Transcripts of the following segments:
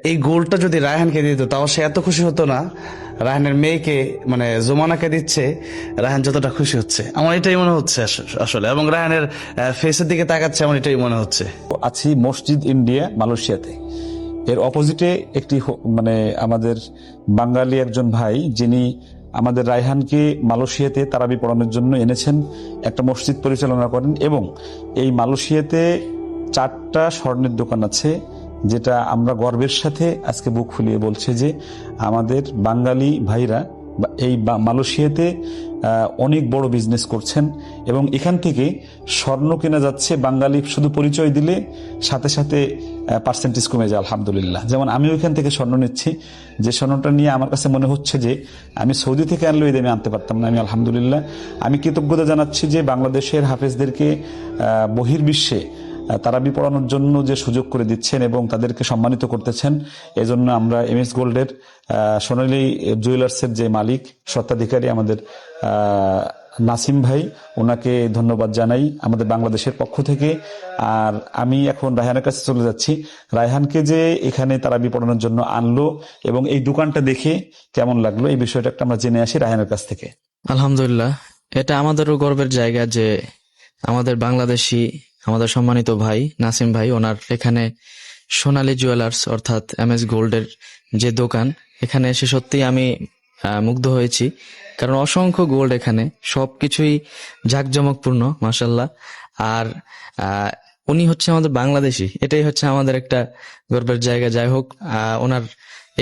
এই গোলটা যদি রায়হানকে দিত তাও সে এত খুশি হতো না। রায়হানের মেয়েকে মানে জোমানাকে দিচ্ছে, রায়হান যতটা খুশি হচ্ছে আমার এটাই মনে হচ্ছে আসলে, এবং রায়হানের ফেসের দিকে তাকাচ্ছে আমার এটাই মনে হচ্ছে। আছি মসজিদ ইন্ডিয়া মালয়েশিয়াতে। এর অপোজিটে একটি মানে আমাদের বাঙালি একজন ভাই, যিনি আমাদের রায়হানকে মালয়েশিয়াতে তারাবি পড়ানোর জন্য এনেছেন, একটা মসজিদ পরিচালনা করেন। এবং এই মালয়েশিয়াতে 4টা স্বর্ণের দোকান আছে, যেটা আমরা গর্বের সাথে আজকে বুক ফুলিয়ে বলছে যে আমাদের বাঙালি ভাইরা এই মালয়েশিয়াতে অনেক বড় বিজনেস করছেন। এবং এখান থেকে স্বর্ণ কেনা যাচ্ছে, বাঙালি শুধু পরিচয় দিলে সাথে সাথে পার্সেন্টেজ কমে যায় আলহামদুলিল্লাহ। যেমন আমি ওইখান থেকে স্বর্ণ নিচ্ছি, যে স্বর্ণটা নিয়ে আমার কাছে মনে হচ্ছে যে আমি সৌদি থেকে আনলেও এই দামে আনতে পারতাম না। আমি আলহামদুলিল্লাহ আমি কৃতজ্ঞতা জানাচ্ছি যে বাংলাদেশের হাফেজদেরকে বহির্বিশ্বে তারাবি পড়ানোর জন্য যে সুযোগ করে দিচ্ছেন এবং তাদেরকে সম্মানিত করতেছেন। এজন্য আমরা এমএস গোল্ডের সোনালী জুয়েলার্সের যে মালিক স্বত্বাধিকারী আমাদের নাসিম ভাই, ওনাকে ধন্যবাদ জানাই আমাদের বাংলাদেশের পক্ষ থেকে। আর আমি এখন রায়হানের কাছে চলে যাচ্ছি। রায়হানকে যে এখানে তারাবি পড়ানোর জন্য আনলো এবং এই দোকানটা দেখে কেমন লাগলো, এই বিষয়টা একটা আমরা জেনে আসি রায়হানের কাছ থেকে। আলহামদুলিল্লাহ, এটা আমাদেরও গর্বের জায়গা যে আমাদের বাংলাদেশি, আমাদের সম্মানিত ভাই নাসিম ভাই, ওনার এখানে সোনালী জুয়েলার্স অর্থাৎ এমএস গোল্ডের যে দোকান, এখানে এসে সত্যি আমি মুগ্ধ হয়েছি। কারণ অসংখ্য গোল্ড, এখানে সবকিছুই জাঁকজমকপূর্ণ মাশাল্লাহ। আর উনি হচ্ছে আমাদের বাংলাদেশি, এটাই হচ্ছে আমাদের একটা গর্বের জায়গা। যাই হোক, ওনার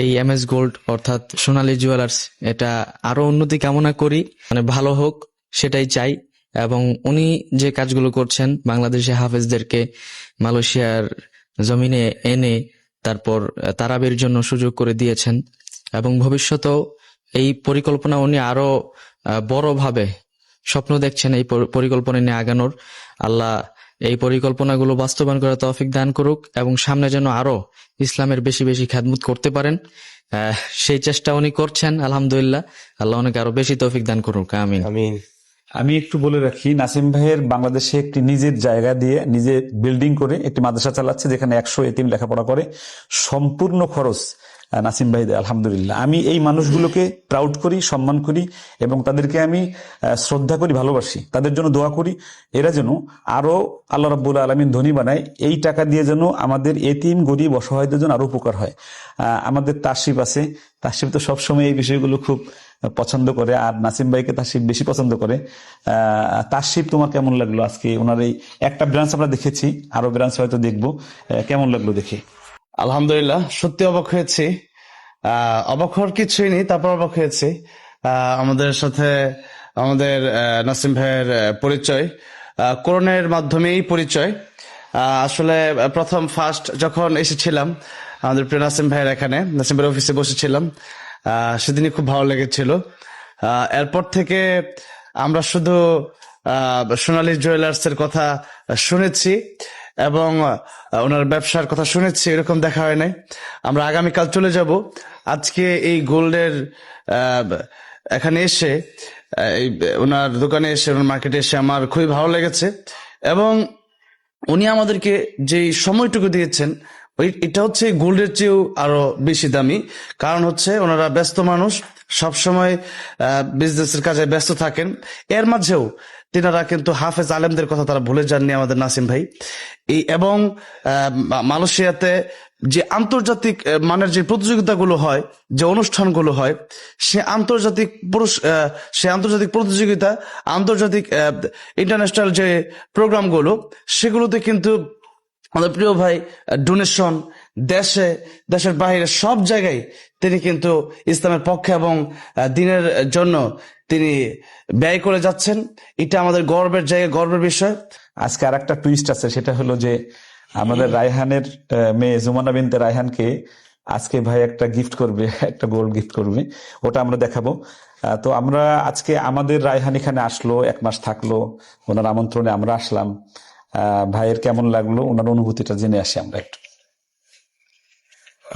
এই এমএস গোল্ড অর্থাৎ সোনালী জুয়েলার্স, এটা আরো উন্নতি কামনা করি, মানে ভালো হোক সেটাই চাই। এবং উনি যে কাজগুলো করছেন, বাংলাদেশি হাফেজদেরকে মালয়েশিয়ার জমিনে এনে তারপর তারাবির জন্য সুযোগ করে দিয়েছেন, এবং ভবিষ্যতেও এই পরিকল্পনা উনি আরো বড়ভাবে স্বপ্ন দেখছেন এই পরিকল্পনা নিয়ে আগানোর। আল্লাহ এই পরিকল্পনাগুলো বাস্তবায়ন করার তৌফিক দান করুক এবং সামনে যেন আরো ইসলামের বেশি বেশি খেদমত করতে পারেন, সেই চেষ্টা উনি করছেন আলহামদুলিল্লাহ। আল্লাহ অনেক আরো বেশি তৌফিক দান করুক, আমিন আমিন। আমি একটু বলে রাখি, নাসিম ভাইয়ের বাংলাদেশে একটি নিজের জায়গা দিয়ে নিজে বিল্ডিং করে একটি মাদ্রাসা চালাচ্ছে, যেখানে 100 এতিম লেখাপড়া করে। সম্পূর্ণ খরচ নাসিম ভাই দেয় আলহামদুলিল্লাহ। আমি এই মানুষগুলোকে প্রাউড করি, সম্মান করি এবং তাদেরকে আমি শ্রদ্ধা করি, ভালোবাসি, তাদের জন্য দোয়া করি। এরা যেন আরো আল্লাহ রাব্বুল আলামিন ধনী বানায়, এই টাকা দিয়ে যেন আমাদের এতিম গরিব অসহায়দের জন্য আরো উপকার হয়। আমাদের তাসিফ আছে, তাসিফ তো সবসময় এই বিষয়গুলো খুব পছন্দ করে, আর নাসিম ভাইকে তাসিফ বেশি পছন্দ করে। তাসিফ, তোমার কেমন লাগলো আজকে ওনার এই একটা ব্রাঞ্চ আমরা দেখেছি, আরো ব্রাঞ্চ হয়তো দেখবো, কেমন লাগলো দেখে? আলহামদুলিল্লাহ, সত্যি অবাক হয়েছি। অবাক হওয়ার কিছুই নেই, তারপর অবাক হয়েছি। আমাদের সাথে আমাদের নাসিম ভাইয়ের পরিচয় কোরআনের মাধ্যমেই পরিচয়। আসলে প্রথম ফার্স্ট যখন এসেছিলাম আমাদের প্রিয় নাসিম ভাইয়ের এখানে, নাসিম ভাইয়ের অফিসে বসেছিলাম, সেদিনই খুব ভালো লেগেছিল। এরপর থেকে আমরা শুধু সোনালী জুয়েলার্স এর কথা শুনেছি এবং ওনার ব্যবসার কথা শুনেছি, এরকম দেখা হয় নাই। আমরা আগামীকাল চলে যাব। আজকে এই গোল্ডের এখানে এসে, এই ওনার দোকানে এসে, ওনার মার্কেটে এসে আমার খুবই ভালো লেগেছে। এবং উনি আমাদেরকে যে সময়টুকু দিয়েছেন, এটা হচ্ছে গোল্ডের চেয়েও আরো বেশি দামি। কারণ হচ্ছে ওনারা ব্যস্ত মানুষ, সবসময় বিজনেসের কাজে ব্যস্ত থাকেন। এর মাঝেও তিনারা কিন্তু হাফেজ আলেমদের কথা তারা ভুলে যাননি আমাদের নাসিম ভাই। এবং মালয়েশিয়াতে যে আন্তর্জাতিক মানের যে প্রতিযোগিতাগুলো হয়, যে অনুষ্ঠানগুলো হয়, সে আন্তর্জাতিক প্রতিযোগিতা, আন্তর্জাতিক ইন্টারন্যাশনাল যে প্রোগ্রামগুলো, সেগুলোতে কিন্তু আমাদের প্রিয় ভাই ডোনেশন, দেশের বাইরে সব জায়গায় তিনি কিন্তু ইসলামের পক্ষে এবং দিনের জন্য তিনি ব্যয় করে যাচ্ছেন। এটা আমাদের গর্বের জায়গা, গর্বের বিষয়। আজকে আর একটা টুইস্ট আছে, সেটা হলো যে আমাদের রায়হানের মেয়ে জুমানা বিনতে রায়হানকে আজকে ভাই একটা গিফট করবে, একটা গোল্ড গিফট করবে, ওটা আমরা দেখাবো। তো আমরা আজকে আমাদের রায়হান এখানে আসলো, 1 মাস থাকলো, ওনার আমন্ত্রণে আমরা আসলাম। ভাইয়ের কেমন লাগলো, ওনার অনুভূতিটা জেনে আসি আমরা একটু।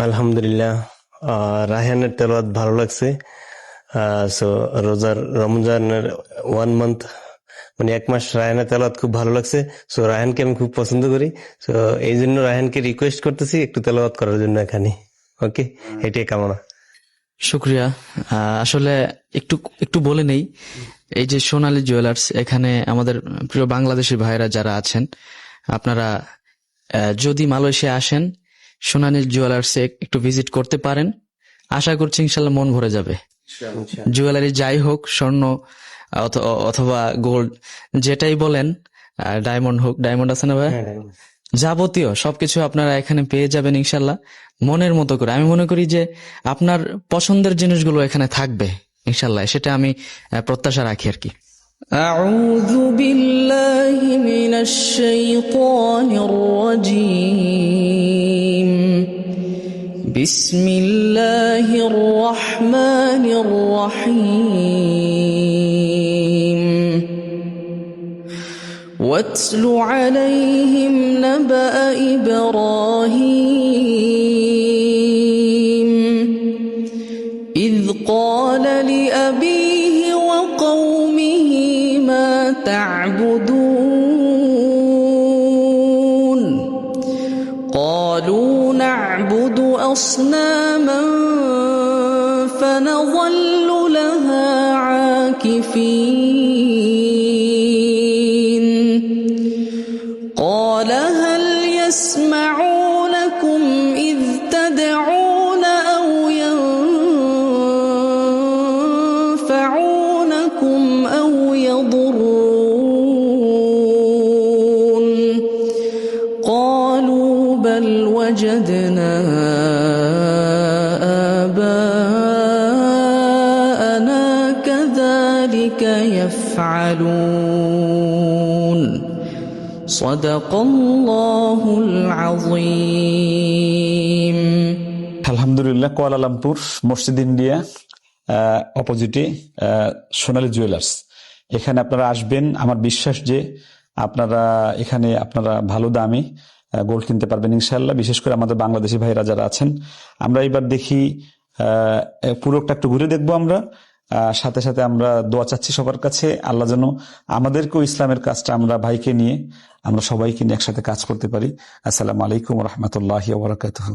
আলহামদুলিল্লাহ, রায়হানের তেলাওয়াত ভালো লাগছে। রমজানের 1 মান্থ, মানে 1 মাস রায়হানের তেলাওয়াত খুব ভালো লাগছে। সো রায়হানকে আমি খুব পছন্দ করি। সো এই জন্য রায়হানকে রিকোয়েস্ট করতেছি একটু তেলাওয়াত করার জন্য এখানে। ওকে, এটাই কামনা। শুক্রিয়া। আসলে একটু একটু বলে নেই, এই যে সোনালী জুয়েলার্স, এখানে আমাদের প্রিয় বাংলাদেশি ভাইরা যারা আছেন, আপনারা যদি মালয়েশিয়া আসেন, সোনালী জুয়েলার্সে একটু ভিজিট করতে পারেন। আশা করছি ইনশাল্লাহ মন ভরে যাবে। জুয়েলারি যাই হোক, স্বর্ণ অথবা গোল্ড, যেটাই বলেন, ডায়মন্ড হোক, ডায়মন্ড আছে না ভাই, যাবতীয় সবকিছু আপনারা এখানে পেয়ে যাবেন ইনশাল্লাহ, মনের মতো করে। আমি মনে করি যে আপনার পছন্দের জিনিসগুলো এখানে থাকবে ইনশাল্লাহ, সেটা আমি প্রত্যাশা রাখি আর কি। أعوذ بالله من الشيطان الرجيم. بسم الله الرحمن الرحيم. واتل عليهم نبأ إبراهيم إذ قال لأبيه وقومه ما تعبدون قالوا نعبد أصناما فنظل لها عاكفين قال هل يسمعونكم إذ تدعون أو ينفعونكم أو يضرون قالوا بل وجدنا آباءنا كذلك يفعلون صدق الله العظيم. আলহামদুলিল্লাহ, কুয়ালালামপুর মসজিদ ইন্ডিয়া অপোজিটে সোনালী জুয়েলার্স, এখানে আপনারা আসবেন। আমার বিশ্বাস যে আপনারা এখানে ভালো দামে গোল্ড কিনতে পারবেন ইনশাল্লাহ। বিশেষ করে আমাদের বাংলাদেশি ভাইরা যারা আছেন, আমরা এবার দেখি পুরোটা একটু ঘুরে দেখবো আমরা। সাথে সাথে আমরা দোয়া চাচ্ছি সবার কাছে, আল্লাহ যেন আমাদেরকেও ইসলামের কাজটা আমরা ভাইকে নিয়ে আমরা সবাইকে নিয়ে একসাথে কাজ করতে পারি। আসসালামু আলাইকুম ওয়া রাহমাতুল্লাহি ওয়া বারাকাতুহু।